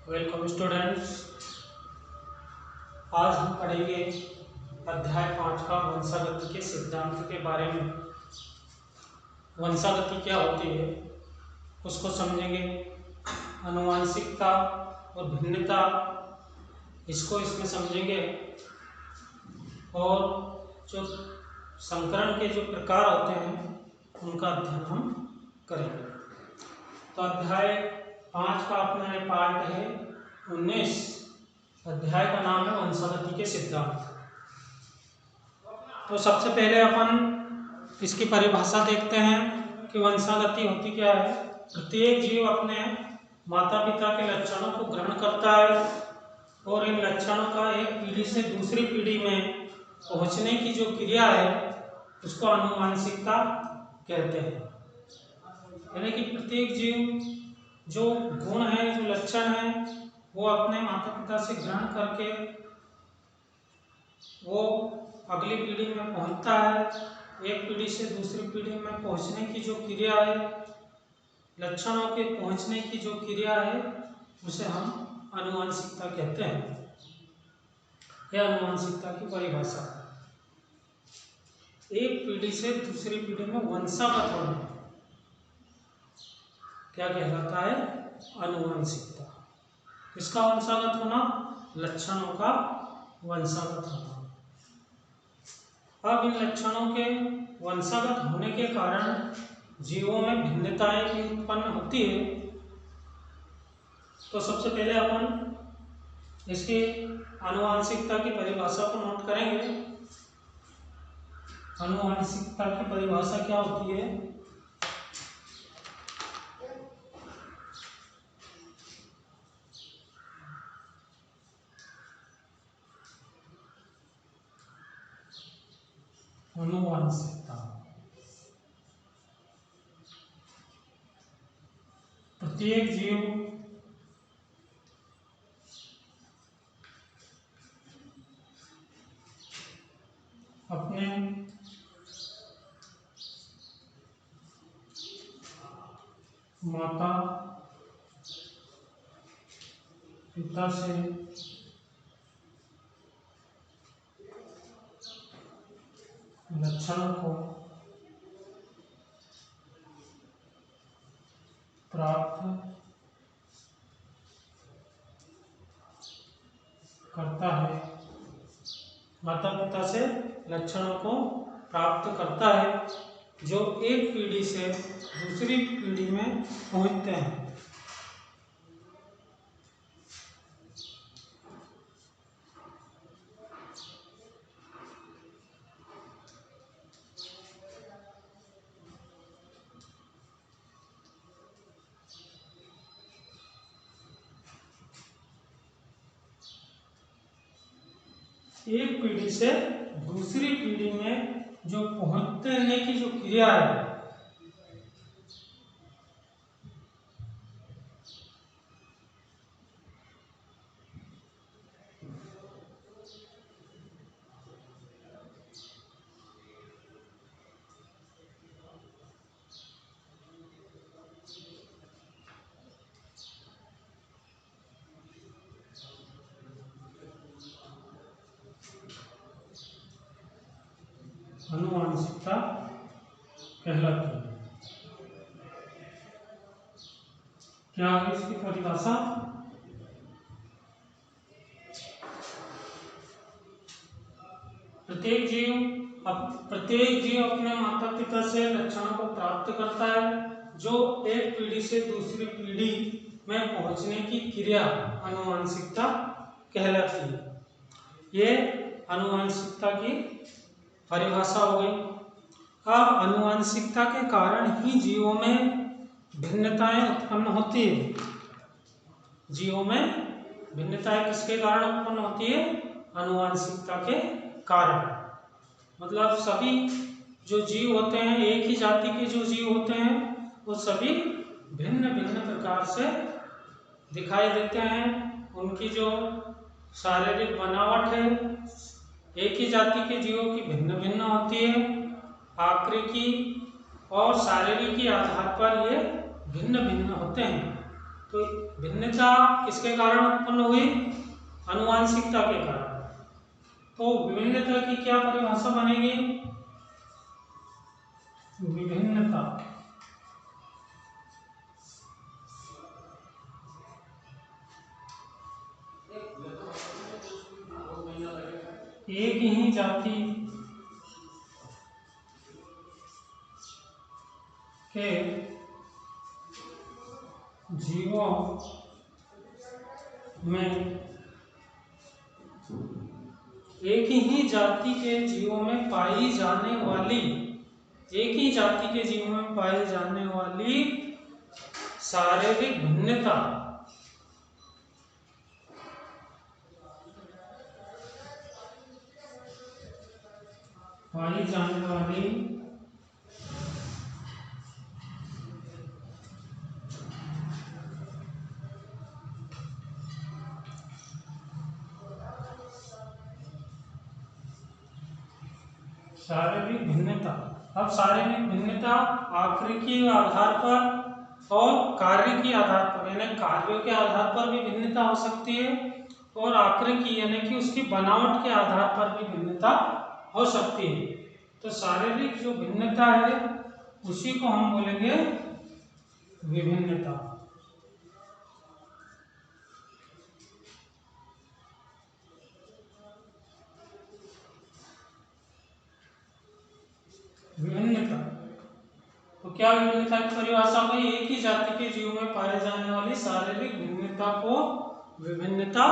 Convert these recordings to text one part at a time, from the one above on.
Welcome students. आज हम पढ़ेंगे अध्याय 5 का वंशागति के सिद्धांत के बारे में। वंशागति क्या होती है उसको समझेंगे। आनुवंशिकता और भिन्नता इसको इसमें समझेंगे, और जो संकरण के जो प्रकार होते हैं उनका अध्ययन हम करेंगे। तो अध्याय 5 का अपना ये पार्ट है 19। अध्याय का नाम है वंशागति के सिद्धांत। तो सबसे पहले अपन इसकी परिभाषा देखते हैं कि वंशागति होती क्या है। प्रत्येक जीव अपने माता पिता के लक्षणों को ग्रहण करता है और इन लक्षणों का एक पीढ़ी से दूसरी पीढ़ी में पहुंचने की जो क्रिया है उसको आनुवंशिकता कहते हैं। यानी कि प्रत्येक जीव जो गुण है, जो लक्षण है, वो अपने माता पिता से ग्रहण करके वो अगली पीढ़ी में पहुंचता है। एक पीढ़ी से दूसरी पीढ़ी में पहुंचने की जो क्रिया है, लक्षणों के पहुंचने की जो क्रिया है, उसे हम आनुवंशिकता कहते हैं। यह आनुवंशिकता की परिभाषा है। एक पीढ़ी से दूसरी पीढ़ी में वंशागत होना क्या कहलाता है? आनुवंशिकता। इसका वंशागत होना, लक्षणों का वंशागत होना। अब इन लक्षणों के वंशागत होने के कारण जीवों में भिन्नताएं भी उत्पन्न होती है। तो सबसे पहले अपन इसकी आनुवंशिकता की परिभाषा को नोट करेंगे। आनुवंशिकता की परिभाषा क्या होती है? आनुवंशिकता प्रत्येक जीव अपने माता पिता से लक्षणों को प्राप्त करता है। माता पिता से लक्षणों को प्राप्त करता है जो एक पीढ़ी से दूसरी पीढ़ी में पहुंचते हैं। एक पीढ़ी से दूसरी पीढ़ी में जो पहुंचने की जो क्रिया है, आनुवंशिकता कहलाती है। क्या है इसकी परिभाषा? प्रत्येक जीव अपने माता पिता से लक्षणों को प्राप्त करता है जो एक पीढ़ी से दूसरी पीढ़ी में पहुंचने की क्रिया आनुवंशिकता कहलाती है। ये आनुवंशिकता की परिभाषा हो गई। अब आनुवंशिकता के कारण ही जीवों में भिन्नताएं उत्पन्न होती है। जीवों में भिन्नताएं किसके कारण उत्पन्न होती है? आनुवंशिकता के कारण। मतलब सभी जो जीव होते हैं, एक ही जाति के जो जीव होते हैं, वो सभी भिन्न भिन्न प्रकार से दिखाई देते हैं। उनकी जो शारीरिक बनावट है एक ही जाति के जीवों की भिन्न भिन्न होती है। आकृति और शारीरिक आधार पर ये भिन्न भिन्न होते हैं। तो भिन्नता किसके कारण उत्पन्न हुई? आनुवांशिकता के कारण। तो विभिन्नता की क्या परिभाषा बनेगी? विभिन्नता एक ही जाति के जीवों में, एक ही जाति के जीवों में पाई जाने वाली, एक ही जाति के जीवों में पाई जाने वाली शारीरिक भिन्नता पाई जाने वाली शारीरिक भिन्नता। अब शारीरिक भिन्नता आकृति आधार पर और कार्य के आधार पर, यानी कार्यों के आधार पर भी भिन्नता हो सकती है और आकृति यानी कि उसकी बनावट के आधार पर भी भिन्नता हो सकती है। तो शारीरिक जो भिन्नता है उसी को हम बोलेंगे विभिन्नता। विभिन्नता तो क्या विभिन्नता की परिभाषा में एक ही जाति के जीवों में पाए जाने वाली शारीरिक भिन्नता को विभिन्नता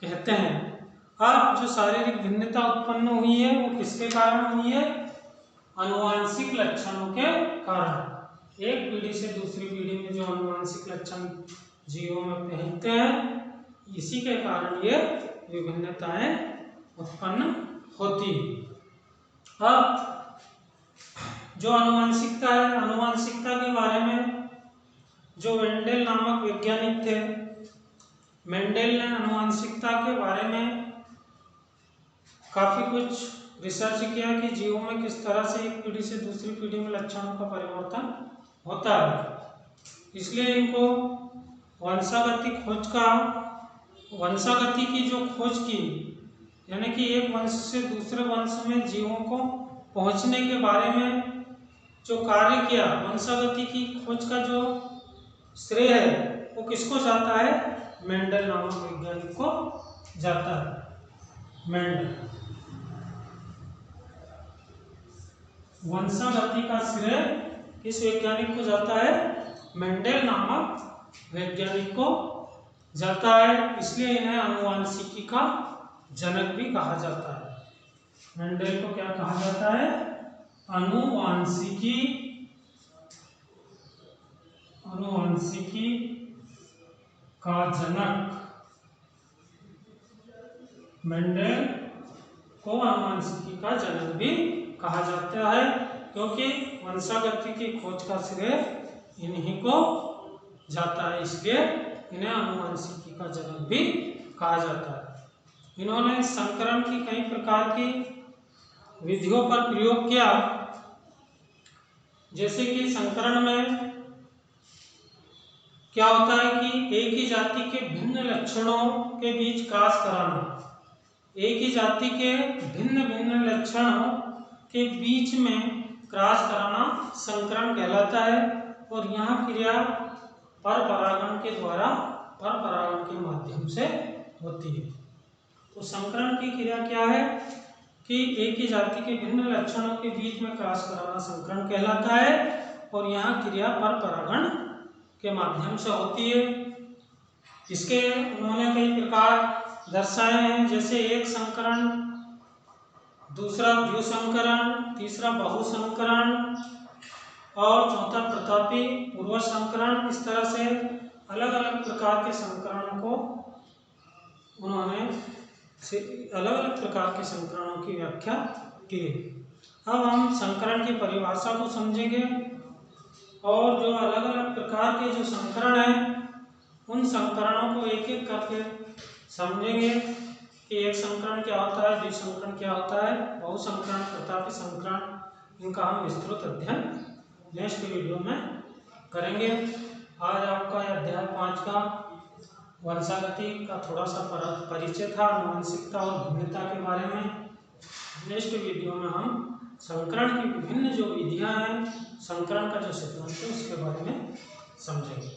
कहते हैं। अब जो शारीरिक भिन्नता उत्पन्न हुई है वो किसके कारण हुई है? आनुवांशिक लक्षणों के कारण। एक पीढ़ी से दूसरी पीढ़ी में जो आनुवांशिक लक्षण जीवों में पहनते हैं, इसी के कारण ये विभिन्नताएं उत्पन्न होती है। अब जो आनुवांशिकता है, आनुवांशिकता के बारे में जो मेंडेल नामक वैज्ञानिक थे, मेंडेल ने आनुवांशिकता के बारे में काफी कुछ रिसर्च किया कि जीवों में किस तरह से एक पीढ़ी से दूसरी पीढ़ी में लक्षणों का परिवर्तन होता है। इसलिए इनको वंशागति खोज का, वंशागति की जो खोज की, यानी कि एक वंश से दूसरे वंश में जीवों को पहुंचने के बारे में जो कार्य किया, वंशागति की खोज का जो श्रेय है वो किसको जाता है? मेंडल नामक वैज्ञानिक को जाता है। मेंडल, वंशागति का श्रेय किस वैज्ञानिक को जाता है? मेंडल नामक वैज्ञानिक को जाता है। इसलिए इन्हें आनुवांशिकी का जनक भी कहा जाता है। मेंडल को क्या कहा जाता है? आनुवांशिकी, आनुवांशिकी का जनक। मेंडल को आनुवांशिकी का जनक भी कहा जाता है क्योंकि वंशागति की खोज का श्रेय इन्हीं को जाता है, इसलिए इन्हें आनुवांशिकी का जनक भी कहा जाता है। इन्होंने संकरण की कई प्रकार की विधियों पर प्रयोग किया, जैसे कि संकरण में क्या होता है कि एक ही जाति के भिन्न लक्षणों के बीच क्रॉस कराना, एक ही जाति के भिन्न भिन्न लक्षणों के बीच में क्रॉस कराना संकरण कहलाता है। और यह क्रिया पर परागण के द्वारा, पर परागण के माध्यम से होती है। तो संकरण की क्रिया क्या है कि एक ही जाति के भिन्न लक्षणों के बीच में क्रॉस कराना संकरण कहलाता है और यहाँ क्रिया पर परागण के माध्यम से होती है। इसके उन्होंने कई प्रकार दर्शाए हैं, जैसे एक संकरण, दूसरा द्विसंकरण, तीसरा बहुसंकरण और चौथा प्रतापी पूर्व संकरण। इस तरह से अलग अलग प्रकार के संकरणों को उन्होंने अलग अलग प्रकार के संकरणों की व्याख्या की। अब हम संकरण की परिभाषा को समझेंगे और जो अलग अलग प्रकार के जो संकरण हैं उन संकरणों को एक एक करके समझेंगे कि एक संकरण क्या होता है, द्विसंकरण क्या होता है, बहुसंकरण, प्रतापी संकरण। इनका हम विस्तृत अध्ययन नेक्स्ट वीडियो में करेंगे। आज आपका अध्याय 5 आज का वंशागति का थोड़ा सा परिचय था आनुवंशिकता और भिन्नता के बारे में। नेक्स्ट वीडियो में हम संकरण की विभिन्न जो विधियां हैं, संकरण का जो सिद्धांत है उसके बारे में समझेंगे।